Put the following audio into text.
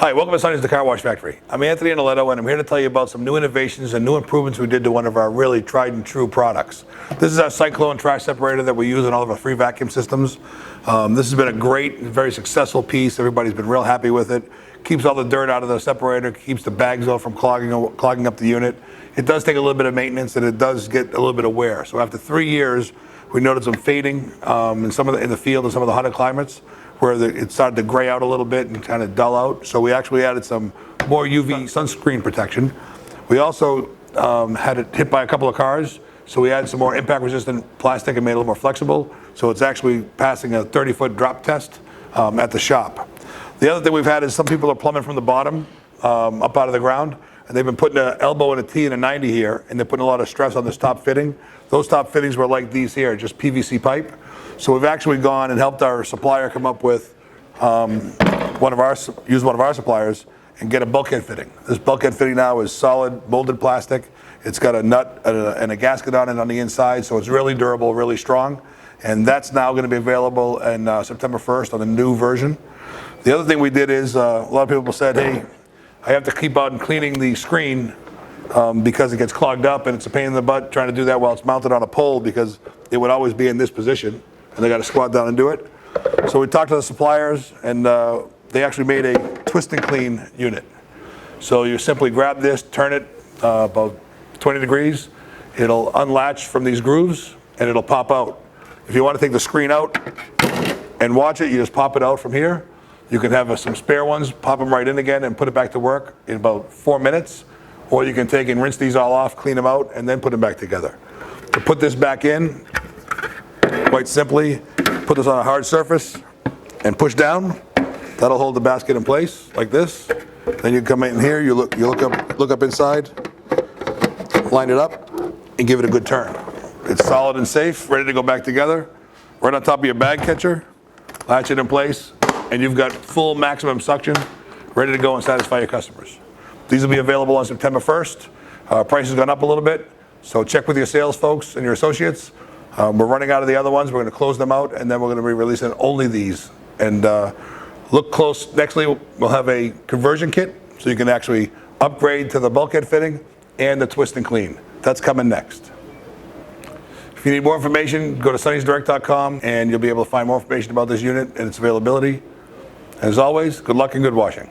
Hi, welcome to Sonny's the Car Wash Factory. I'm Anthony Analetto, and I'm here to tell you about some new innovations and new improvements we did to one of our really tried and true products. This is our Cyclone trash separator that we use in all of our free vacuum systems. This has been a great, very successful piece. Everybody's been real happy with it. Keeps all the dirt out of the separator, keeps the bags off from clogging up the unit. It does take a little bit of maintenance, and it does get a little bit of wear. So after 3 years, we noticed some fading in the field in some of the hotter climates, where it started to gray out a little bit and kind of dull out. So we actually added some more UV sunscreen protection. We also had it hit by a couple of cars, so we added some more impact-resistant plastic and made it a little more flexible. So it's actually passing a 30-foot drop test at the shop. The other thing we've had is some people are plumbing from the bottom up out of the ground, and they've been putting an elbow and a T and a 90 here, and they're putting a lot of stress on this top fitting. Those top fittings were like these here, just PVC pipe. So we've actually gone and helped our supplier come up with one of our suppliers and get a bulkhead fitting. This bulkhead fitting now is solid molded plastic. It's got a nut and a gasket on it on the inside, so it's really durable, really strong. And that's now going to be available in September 1st on the new version. The other thing we did is a lot of people said, hey, I have to keep on cleaning the screen because it gets clogged up, and it's a pain in the butt trying to do that while it's mounted on a pole because it would always be in this position, and they got to squat down and do it. So we talked to the suppliers, and they actually made a twist and clean unit. So you simply grab this, turn it about 20 degrees. It'll unlatch from these grooves, and it'll pop out. If you want to take the screen out and watch it, you just pop it out from here. You can have some spare ones, pop them right in again, and put it back to work in about 4 minutes. Or you can take and rinse these all off, clean them out, and then put them back together. To put this back in, quite simply, put this on a hard surface and push down. That'll hold the basket in place like this. Then you come in here, you look up inside, line it up, and give it a good turn. It's solid and safe, ready to go back together. Right on top of your bag catcher, latch it in place, and you've got full maximum suction, ready to go and satisfy your customers. These will be available on September 1st. Price has gone up a little bit, so check with your sales folks and your associates. We're running out of the other ones. We're going to close them out, and then we're going to be releasing only these. And look close. Nextly, we'll have a conversion kit, so you can actually upgrade to the bulkhead fitting and the twist and clean. That's coming next. If you need more information, go to sonnysdirect.com, and you'll be able to find more information about this unit and its availability. As always, good luck and good washing.